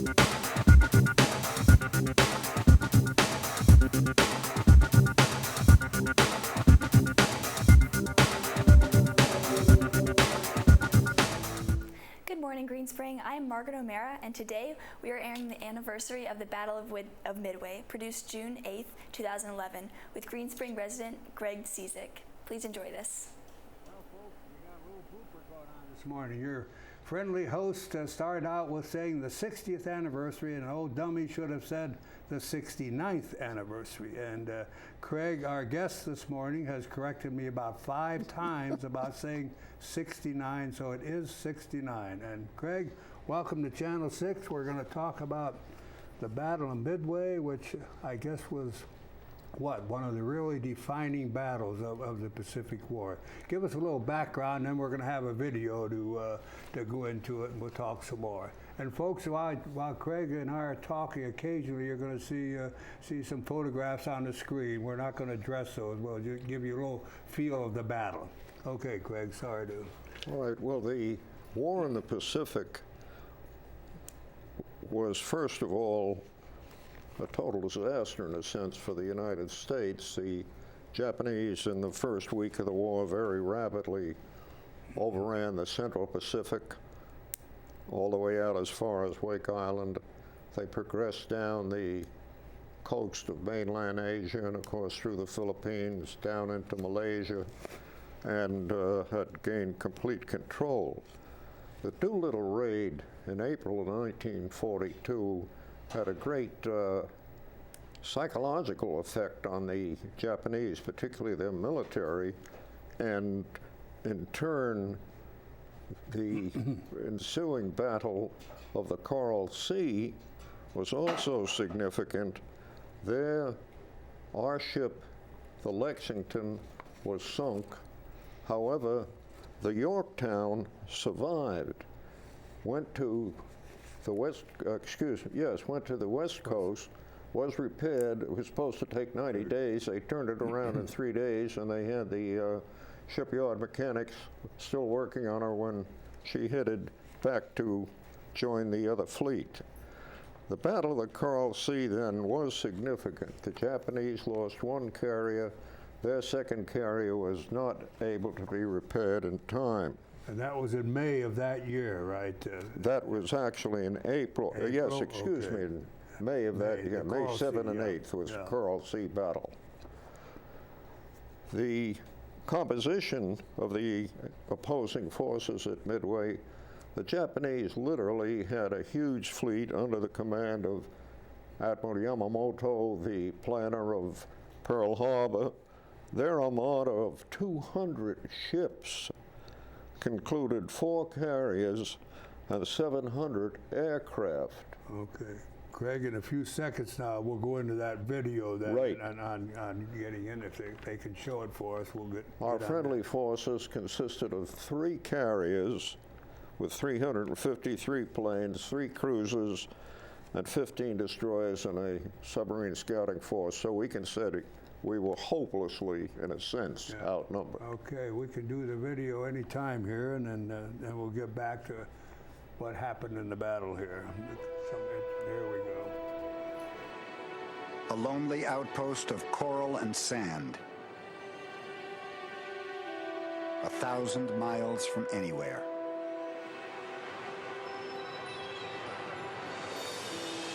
Good morning, Green Spring. I'm Margaret O'Mara, and today we are airing the anniversary of the Battle of Midway, produced June 8th, 2011, with Green Spring resident Greg Cizik. Please enjoy this. Well, folks, we got a little blooper going on this morning. Your friendly host started out with saying the 60th anniversary, and an old dummy should have said the 69th anniversary. And Craig, our guest this morning, has corrected me about 5 times about saying 69, so it is 69. And Craig, welcome to Channel 6. We're going to talk about the Battle of Midway, which I guess was one of the really defining battles of the Pacific War. Give us a little background, and then we're going to have a video to go into it, and we'll talk some more. And folks, while Craig and I are talking, occasionally you're going to see some photographs on the screen. We're not going to address those. We'll just give you a little feel of the battle. Okay, Craig, sorry to... All right, well, the war in the Pacific was, first of all, a total disaster in a sense for the United States. The Japanese in the first week of the war very rapidly overran the Central Pacific all the way out as far as Wake Island. They progressed down the coast of mainland Asia and of course through the Philippines down into Malaysia and had gained complete control. The Doolittle raid in April of 1942 had a great psychological effect on the Japanese, particularly their military, and in turn, the ensuing Battle of the Coral Sea was also significant. There, our ship, the Lexington, was sunk. However, the Yorktown survived, went to the west coast, was repaired. It was supposed to take 90 days. They turned it around in 3 days, and they had the shipyard mechanics still working on her when she headed back to join the other fleet. The Battle of the Coral Sea then was significant. The Japanese lost one carrier. Their second carrier was not able to be repaired in time. And that was in May of that year, right? That was actually in April. Yes, excuse me, in May of that year. May 7th and 8th was the Coral Sea Battle. The composition of the opposing forces at Midway, the Japanese literally had a huge fleet under the command of Admiral Yamamoto, the planner of Pearl Harbor. Their armada of 200 ships concluded 4 carriers and 700 aircraft. Okay. Craig, in a few seconds now, we'll go into that video that right. on getting in. If they can show it for us, we'll get Our friendly forces consisted of 3 carriers with 353 planes, 3 cruisers, and 15 destroyers and a submarine scouting force. So we can say we were hopelessly, in a sense, outnumbered. Okay, we can do the video anytime here, and then we'll get back to what happened in the battle here. Here we go. A lonely outpost of coral and sand. 1,000 miles from anywhere.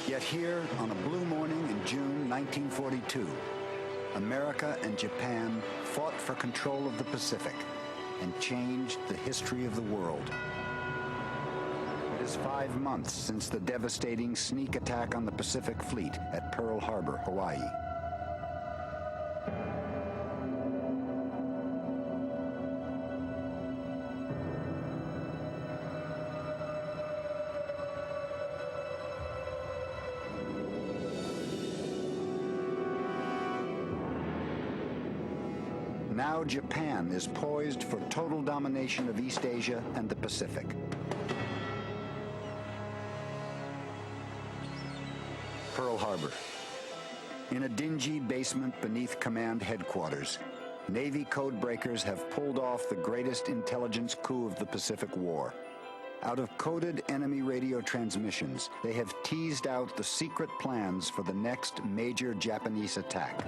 Yet here, on a blue morning in June 1942, America and Japan fought for control of the Pacific and changed the history of the world. It is 5 months since the devastating sneak attack on the Pacific Fleet at Pearl Harbor, Hawaii. Now Japan is poised for total domination of East Asia and the Pacific. Pearl Harbor. In a dingy basement beneath command headquarters, Navy code breakers have pulled off the greatest intelligence coup of the Pacific War. Out of coded enemy radio transmissions, they have teased out the secret plans for the next major Japanese attack.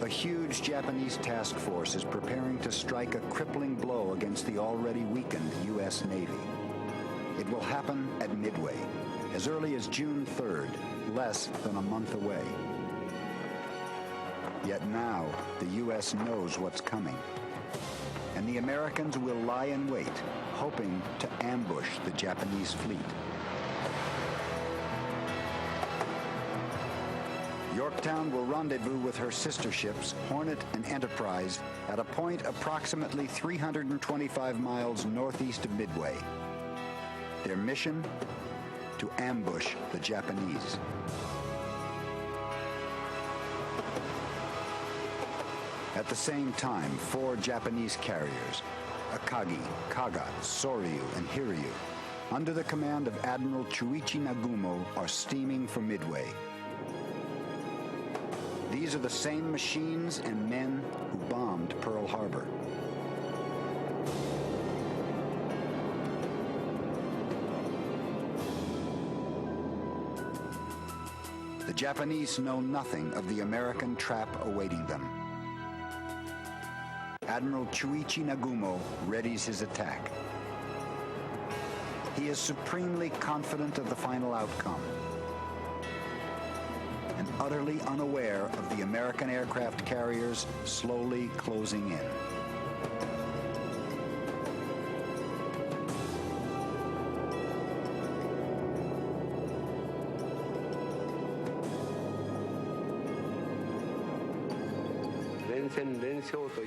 A huge Japanese task force is preparing to strike a crippling blow against the already weakened U.S. Navy. It will happen at Midway, as early as June 3rd, less than a month away. Yet now, the U.S. knows what's coming, and the Americans will lie in wait, hoping to ambush the Japanese fleet. Yorktown will rendezvous with her sister ships, Hornet and Enterprise, at a point approximately 325 miles northeast of Midway. Their mission? To ambush the Japanese. At the same time, 4 Japanese carriers, Akagi, Kaga, Soryu, and Hiryu, under the command of Admiral Chuichi Nagumo, are steaming for Midway. These are the same machines and men who bombed Pearl Harbor. The Japanese know nothing of the American trap awaiting them. Admiral Chuichi Nagumo readies his attack. He is supremely confident of the final outcome and utterly unaware of the American aircraft carriers slowly closing in.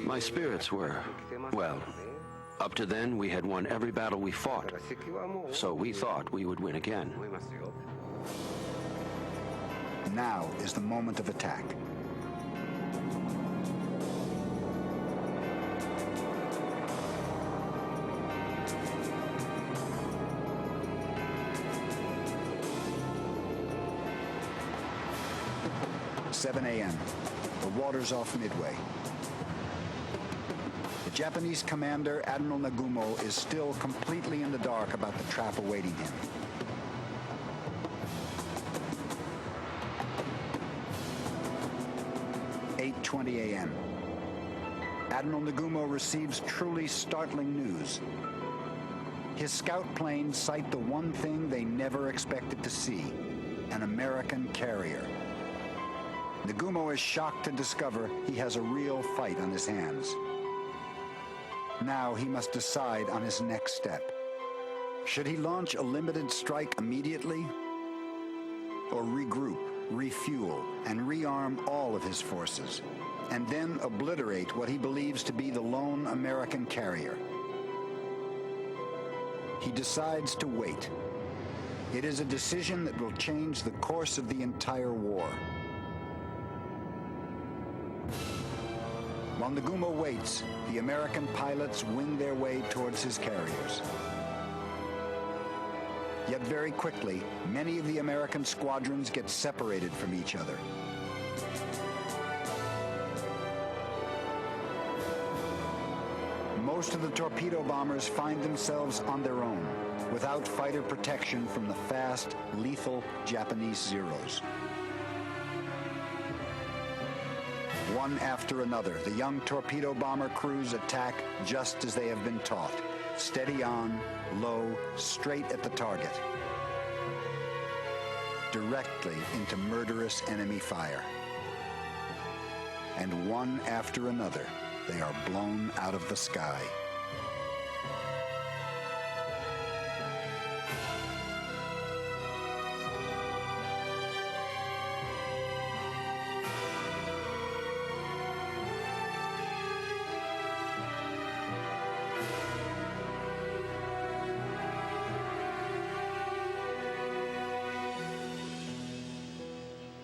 My spirits were, well, up to then we had won every battle we fought, so we thought we would win again. Now is the moment of attack. "7 a.m. The water's off Midway. The Japanese commander, Admiral Nagumo, is still completely in the dark about the trap awaiting him. "8:20 a.m. Admiral Nagumo receives truly startling news. His scout planes sight the one thing they never expected to see, an American carrier. Nagumo is shocked to discover he has a real fight on his hands. Now he must decide on his next step. Should he launch a limited strike immediately? Or regroup, refuel, and rearm all of his forces, and then obliterate what he believes to be the lone American carrier? He decides to wait. It is a decision that will change the course of the entire war. While Nagumo waits, the American pilots wing their way towards his carriers. Yet very quickly, many of the American squadrons get separated from each other. Most of the torpedo bombers find themselves on their own, without fighter protection from the fast, lethal Japanese Zeros. One after another, the young torpedo bomber crews attack just as they have been taught. Steady on, low, straight at the target. Directly into murderous enemy fire. And one after another, they are blown out of the sky.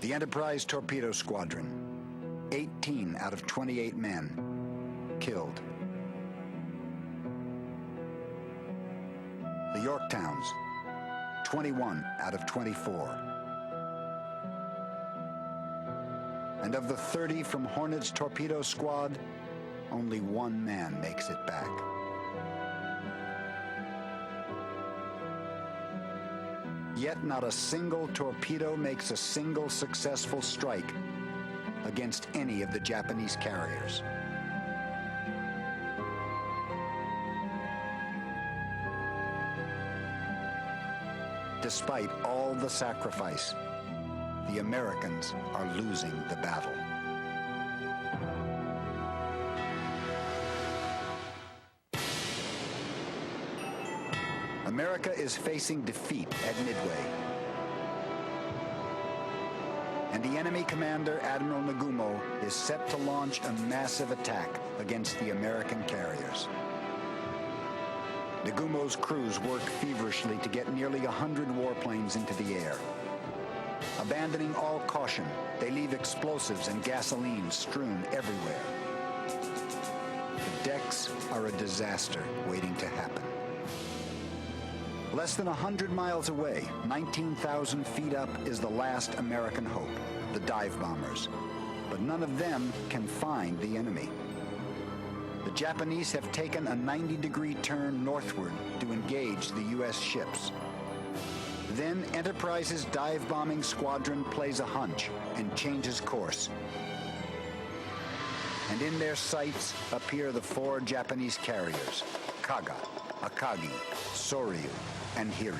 The Enterprise Torpedo Squadron, 18 out of 28 men, killed. The Yorktowns, 21 out of 24. And of the 30 from Hornet's torpedo squad, only one man makes it back. Yet not a single torpedo makes a single successful strike against any of the Japanese carriers. Despite all the sacrifice, the Americans are losing the battle. America is facing defeat at Midway. And the enemy commander, Admiral Nagumo, is set to launch a massive attack against the American carriers. Nagumo's crews work feverishly to get nearly 100 warplanes into the air. Abandoning all caution, they leave explosives and gasoline strewn everywhere. The decks are a disaster waiting to happen. Less than 100 miles away, 19,000 feet up, is the last American hope, the dive bombers. But none of them can find the enemy. The Japanese have taken a 90-degree turn northward to engage the U.S. ships. Then Enterprise's dive-bombing squadron plays a hunch and changes course. And in their sights appear the 4 Japanese carriers, Kaga, Akagi, Soryu, and Hiryu.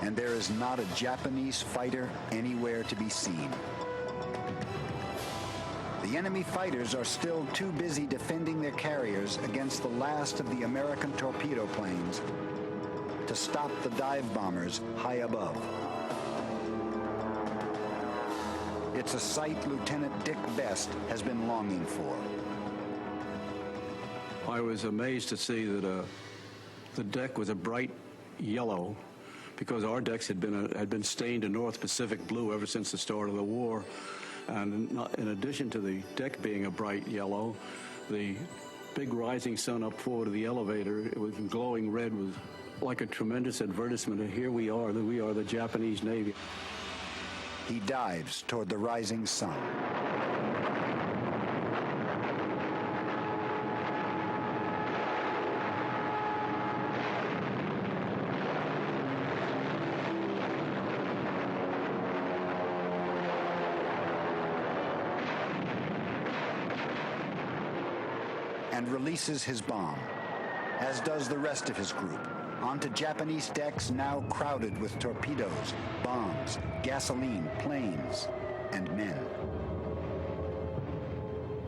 And there is not a Japanese fighter anywhere to be seen. The enemy fighters are still too busy defending their carriers against the last of the American torpedo planes to stop the dive bombers high above. It's a sight Lieutenant Dick Best has been longing for. I was amazed to see that the deck was a bright yellow, because our decks had been stained a North Pacific blue ever since the start of the war. And in addition to the deck being a bright yellow, the big rising sun up forward of the elevator, it was glowing red, was like a tremendous advertisement. And here we are the Japanese Navy. He dives toward the rising sun. And releases his bomb, as does the rest of his group, onto Japanese decks now crowded with torpedoes, bombs, gasoline, planes, and men.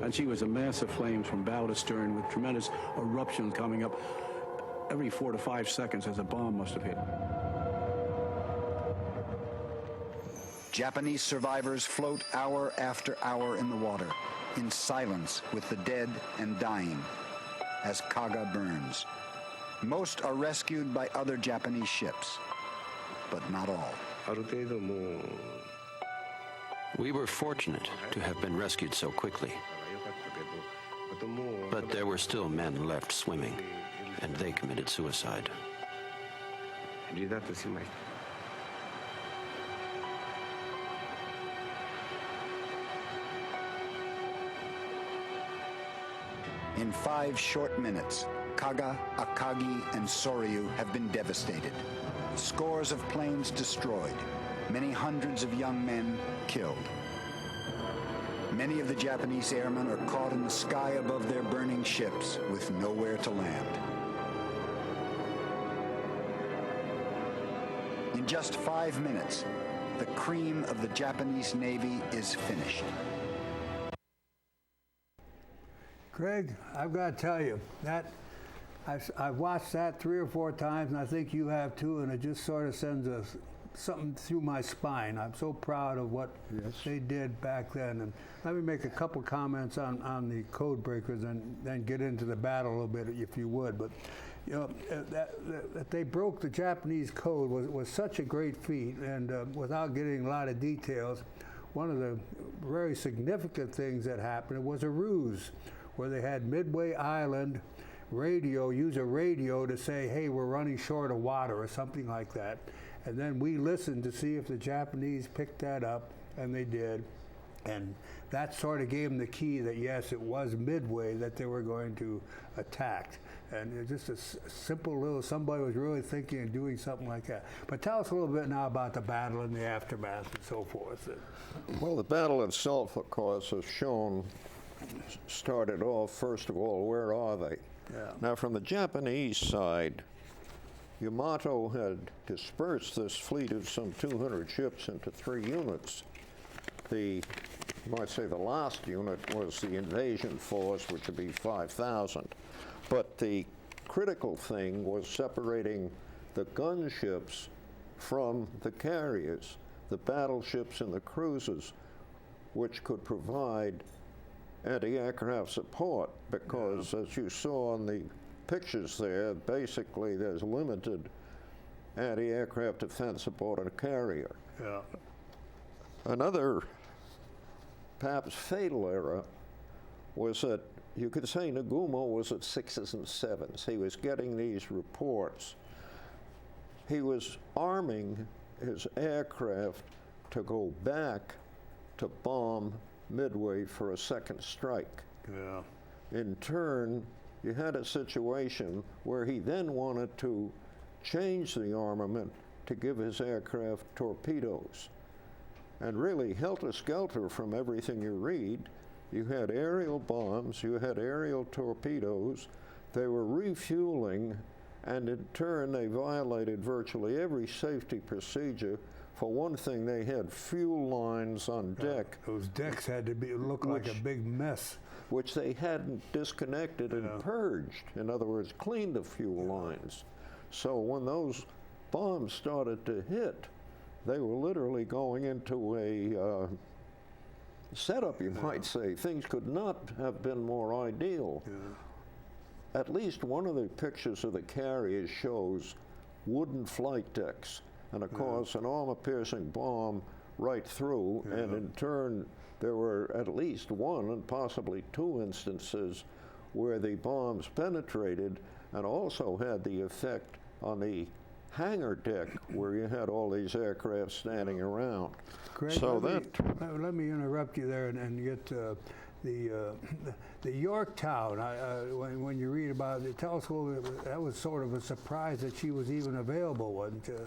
And she was a mass of flames from bow to stern, with tremendous eruption coming up every 4 to 5 seconds, as a bomb must have hit. Japanese survivors float hour after hour in the water, in silence with the dead and dying, as Kaga burns. Most are rescued by other Japanese ships, but not all. We were fortunate to have been rescued so quickly. But there were still men left swimming, and they committed suicide. In 5 short minutes, Kaga, Akagi, and Soryu have been devastated. Scores of planes destroyed. Many hundreds of young men killed. Many of the Japanese airmen are caught in the sky above their burning ships with nowhere to land. In just 5 minutes, the cream of the Japanese Navy is finished. Craig, I've got to tell you, that I've watched that 3 or 4 times, and I think you have too, and it just sort of sends something through my spine. I'm so proud of what they did back then. And let me make a couple comments on the code breakers, and then get into the battle a little bit, if you would. But you know, that they broke the Japanese code was such a great feat, and without getting a lot of details, one of the very significant things that happened was a ruse, where they had Midway Island use a radio to say, hey, we're running short of water or something like that. And then we listened to see if the Japanese picked that up, and they did. And that sort of gave them the key that, yes, it was Midway that they were going to attack. And it's just a simple little, somebody was really thinking and doing something like that. But tell us a little bit now about the battle and the aftermath and so forth. Well, the battle itself, of course, as shown, started off, first of all, where are they? Yeah. Now, from the Japanese side, Yamato had dispersed this fleet of some 200 ships into 3 units. You might say the last unit was the invasion force, which would be 5,000. But the critical thing was separating the gunships from the carriers, the battleships and the cruisers, which could provide anti-aircraft support, because as you saw in the pictures there, basically there's limited anti-aircraft defense aboard a carrier. Yeah. Another perhaps fatal error was that you could say Nagumo was at 6s and 7s. He was getting these reports. He was arming his aircraft to go back to bomb Midway for a second strike. Yeah. In turn, you had a situation where he then wanted to change the armament to give his aircraft torpedoes. And really, helter-skelter from everything you read, you had aerial bombs, you had aerial torpedoes, they were refueling, and in turn they violated virtually every safety procedure. For one thing, they had fuel lines on deck. Those decks had to look like a big mess. Which they hadn't disconnected and purged. In other words, cleaned the fuel lines. So when those bombs started to hit, they were literally going into a setup, you might say. Things could not have been more ideal. Yeah. At least one of the pictures of the carriers shows wooden flight decks. And of course, an armor-piercing bomb right through, and in turn, there were at least 1 and possibly 2 instances where the bombs penetrated and also had the effect on the hangar deck where you had all these aircraft standing around. Craig, so let me interrupt you there and get the Yorktown. When you read about it, tell us a little bit. That was sort of a surprise that she was even available, wasn't it?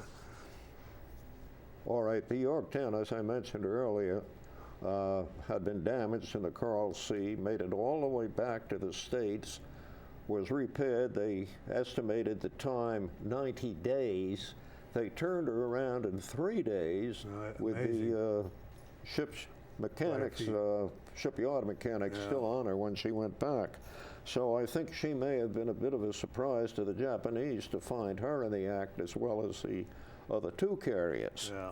All right, the Yorktown, as I mentioned earlier, had been damaged in the Coral Sea, made it all the way back to the States, was repaired. They estimated the time 90 days. They turned her around in 3 days with the ship's mechanics, shipyard mechanics still on her when she went back. So I think she may have been a bit of a surprise to the Japanese to find her in the act as well as the other 2 carriers. Yeah.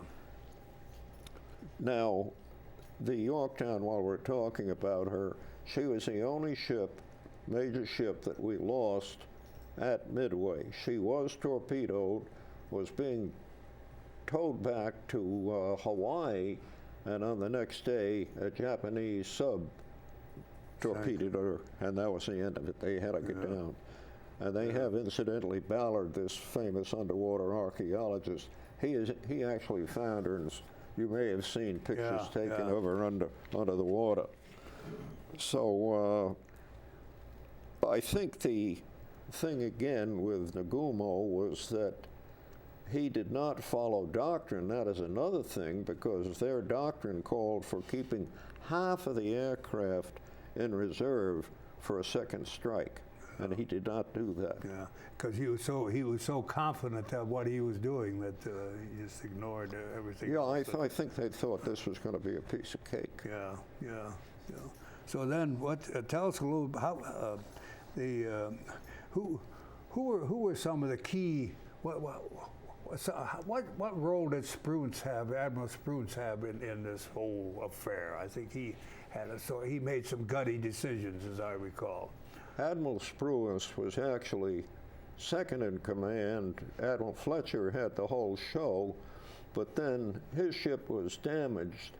Now, the Yorktown, while we're talking about her, she was the only major ship that we lost at Midway. She was torpedoed, was being towed back to Hawaii, and on the next day, a Japanese sub torpedoed her, and that was the end of it. They had to get down. And they have, incidentally, Ballard, this famous underwater archaeologist. He actually found her, and you may have seen pictures taken of her under the water. So I think the thing again with Nagumo was that he did not follow doctrine. That is another thing, because their doctrine called for keeping half of the aircraft in reserve for a second strike. And he did not do that. Yeah, because he was so confident of what he was doing that he just ignored everything. Yeah, I think they thought this was going to be a piece of cake. Yeah. So then, tell us a little how who were some of the key? What role did Spruance have? Admiral Spruance have in this whole affair? I think he made some gutty decisions, as I recall. Admiral Spruance was actually second in command. Admiral Fletcher had the whole show, but then his ship was damaged.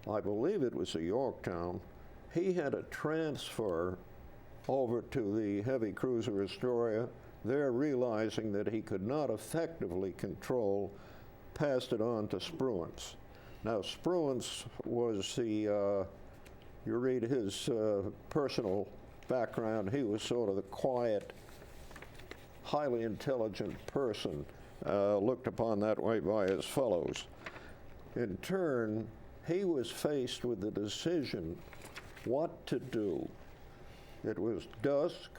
I believe it was the Yorktown. He had a transfer over to the heavy cruiser destroyer. There, realizing that he could not effectively control, passed it on to Spruance. Now, Spruance was the, you read his personal background, he was sort of the quiet, highly intelligent person, looked upon that way by his fellows. In turn, he was faced with the decision what to do. It was dusk.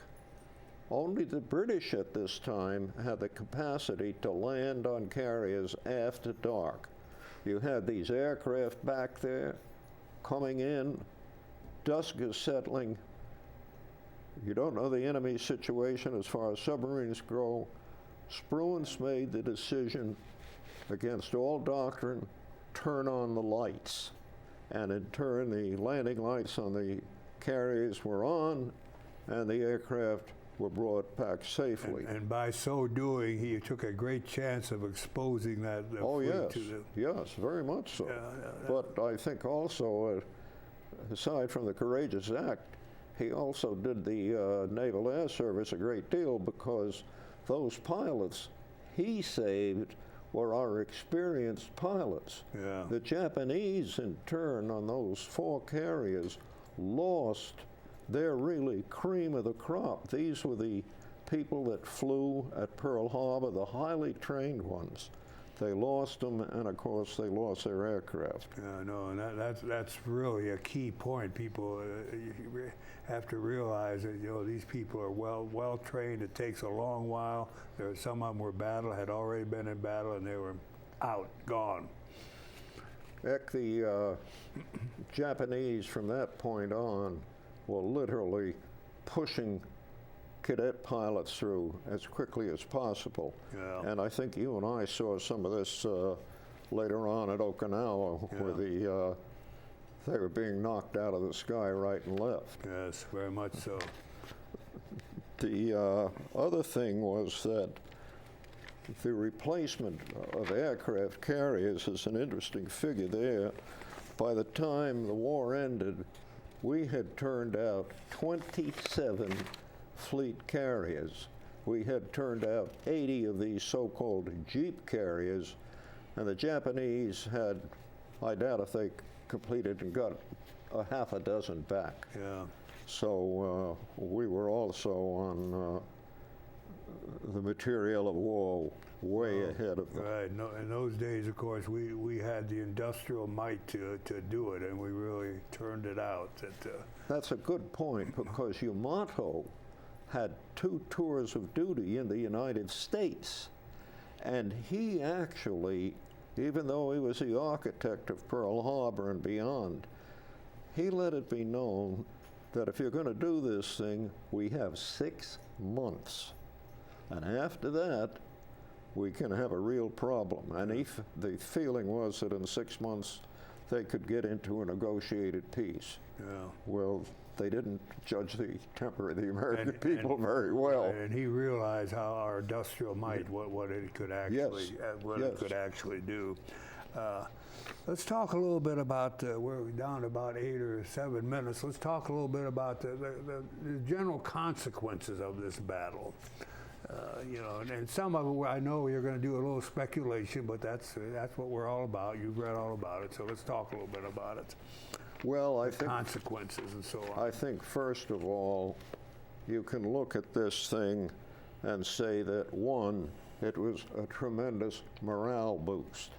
Only the British at this time had the capacity to land on carriers after dark. You had these aircraft back there coming in, dusk is settling, you don't know the enemy's situation as far as submarines go. Spruance made the decision against all doctrine, turn on the lights. And in turn, the landing lights on the carriers were on, and the aircraft were brought back safely. And by so doing, he took a great chance of exposing that oh, fleet yes. to the... Yes, very much so. But I think also, aside from the courageous act, he also did the Naval Air Service a great deal, because those pilots he saved were our experienced pilots. Yeah. The Japanese, in turn, on those 4 carriers, lost their really cream of the crop. These were the people that flew at Pearl Harbor, the highly trained ones. They lost them, and of course, they lost their aircraft. Yeah, no, and that's really a key point. People have to realize that, you know, these people are well trained. It takes a long while. Some of them had already been in battle, and they were out, gone. Heck, the Japanese from that point on were literally pushing cadet pilots through as quickly as possible. Yeah. And I think you and I saw some of this later on at Okinawa, Yeah. where they were being knocked out of the sky right and left. Yes, very much so. The other thing was that the replacement of aircraft carriers is an interesting figure there. By the time the war ended, we had turned out 27 fleet carriers. We had turned out 80 of these so-called jeep carriers, and the Japanese had, I doubt if they completed and got a half a dozen back. Yeah. So we were also on the material of war way ahead of them. Right. No, in those days, of course, we had the industrial might to do it, and we really turned it out. That's a good point, because Yamato had 2 tours of duty in the United States, and he actually, even though he was the architect of Pearl Harbor and beyond, he let it be known that if you're going to do this thing, we have 6 months. And after that, we can have a real problem. And the feeling was that in 6 months, they could get into a negotiated peace. Yeah. Well, they didn't judge the temper of the American people very well. And he realized how our industrial might, what it could actually, it could actually do. Let's talk a little bit about, we're down to about 8 or 7 minutes. Let's talk a little bit about the general consequences of this battle. You know, and some of it, I know you're going to do a little speculation, but that's what we're all about. You've read all about it, so let's talk a little bit about it. Well, I think consequences and so on. I think first of all, you can look at this thing and say that, one, it was a tremendous morale boost.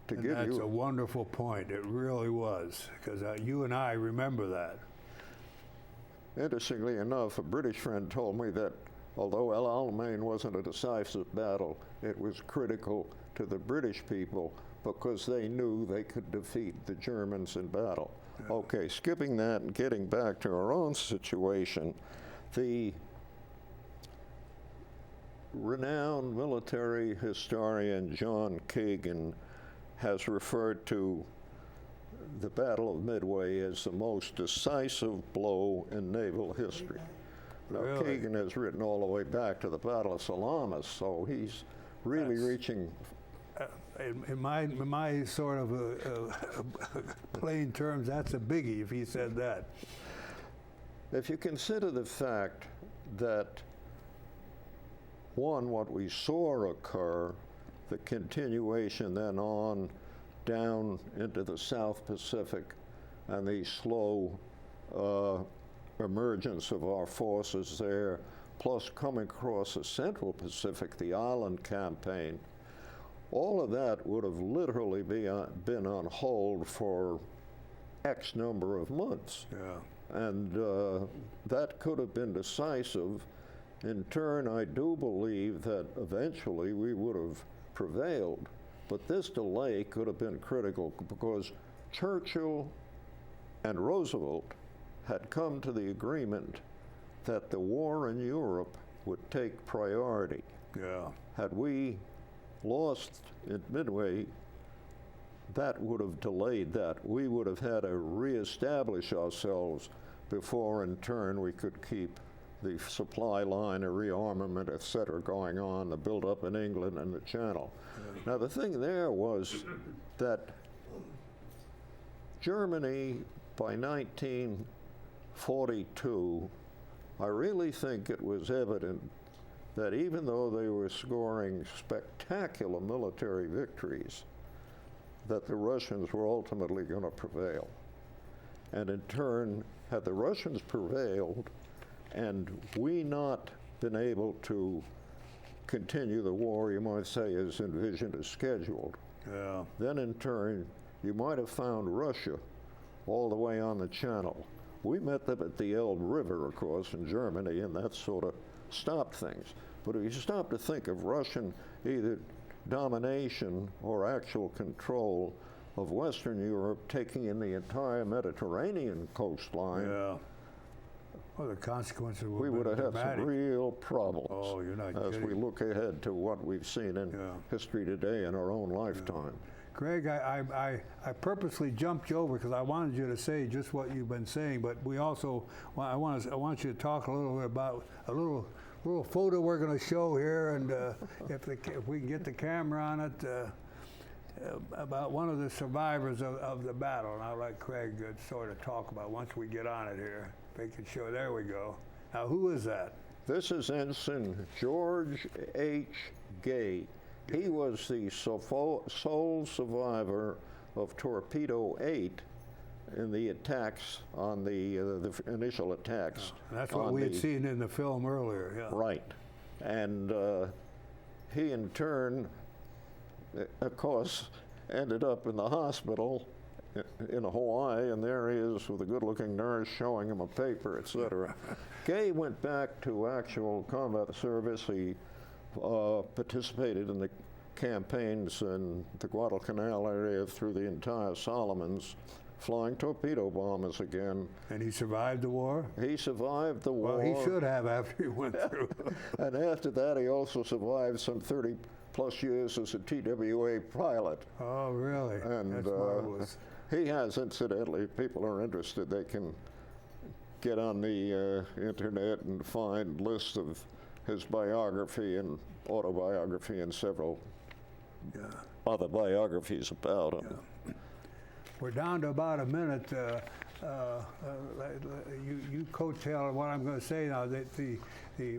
That's a wonderful point. It really was, because you and I remember that. Interestingly enough, a British friend told me that although El Alamein wasn't a decisive battle, it was critical to the British people because they knew they could defeat the Germans in battle. Yeah. Okay, skipping that and getting back to our own situation, the renowned military historian John Kagan has referred to the Battle of Midway as the most decisive blow in naval history. Now, really? Kagan has written all the way back to the Battle of Salamis, so he's really reaching. In my sort of plain terms, that's a biggie if he said that. If you consider the fact that, one, what we saw occur, the continuation then on down into the South Pacific and the slow emergence of our forces there, plus coming across the Central Pacific, the island campaign, all of that would have literally been on hold for X number of months. Yeah. And that could have been decisive. In turn, I do believe that eventually we would have prevailed. But this delay could have been critical because Churchill and Roosevelt had come to the agreement that the war in Europe would take priority. Yeah. Had we lost at Midway, that would have delayed that. We would have had to reestablish ourselves before, in turn, we could keep the supply line, a rearmament, et cetera, going on, the build-up in England and the Channel. Now, the thing there was that Germany, by 1942, I really think it was evident that even though they were scoring spectacular military victories, that the Russians were ultimately going to prevail. And in turn, had the Russians prevailed and we not been able to continue the war, you might say, as envisioned, as scheduled, Yeah. then in turn, you might have found Russia all the way on the Channel. We met them at the Elbe River, of course, in Germany, and that sort of stopped things. But if you stop to think of Russian either domination or actual control of Western Europe, taking in the entire Mediterranean coastline, Yeah. Well, the consequences we would have had some real problems Oh, you're not as we kidding. look ahead to what we've seen in Yeah. history today in our own lifetime. Greg, I purposely jumped you over because I wanted you to say just what you've been saying, but we also, I want you to talk a little bit about a little photo we're going to show here, and if we can get the camera on it, about one of the survivors of the battle, and I'll let Craig sort of talk about once we get on it here. If they can show, there we go. Now, who is that? This is Ensign George H. Gay. He was the sole survivor of Torpedo 8 in the attacks on the initial attacks. That's what on we had seen in the film earlier. Yeah. Right. And he, in turn, of course, ended up in the hospital in Hawaii, and there he is with a good-looking nurse showing him a paper, etc. Gay went back to actual combat service. He participated in the campaigns in the Guadalcanal area through the entire Solomons, flying torpedo bombers again. And he survived the war? He survived the war. Well, he should have after he went through. And after that, he also survived some 30-plus years as a TWA pilot. Oh, really? And That's marvelous. he has, incidentally, if people are interested, they can get on the internet and find lists of his biography and autobiography and several other biographies about him. Yeah. We're down to about a minute. You coattail what I'm going to say now. That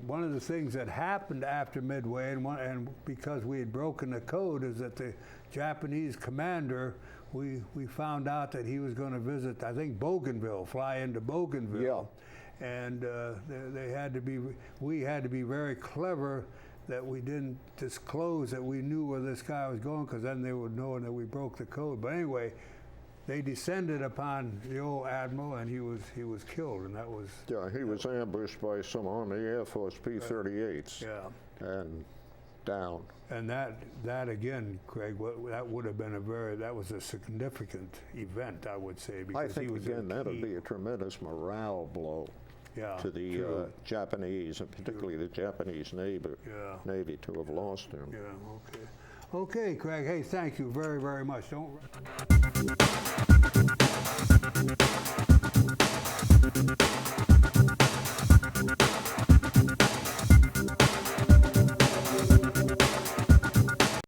one of the things that happened after Midway, and because we had broken the code, is that the Japanese commander, we found out that he was going to visit, I think, Bougainville, fly into Bougainville. Yeah. And we had to be very clever that we didn't disclose that we knew where this guy was going, because then they would know that we broke the code. But anyway, they descended upon the old admiral, and he was killed, and that was... Yeah, he was ambushed by some Army Air Force P-38s. Yeah. And down. And that again, Craig, that would have been that was a significant event, I would say, because I think, he was again, that would be a tremendous morale blow to the Japanese, and particularly the Japanese Navy, to have lost him. Yeah, okay. Okay, Craig, hey, thank you very, very much. Don't...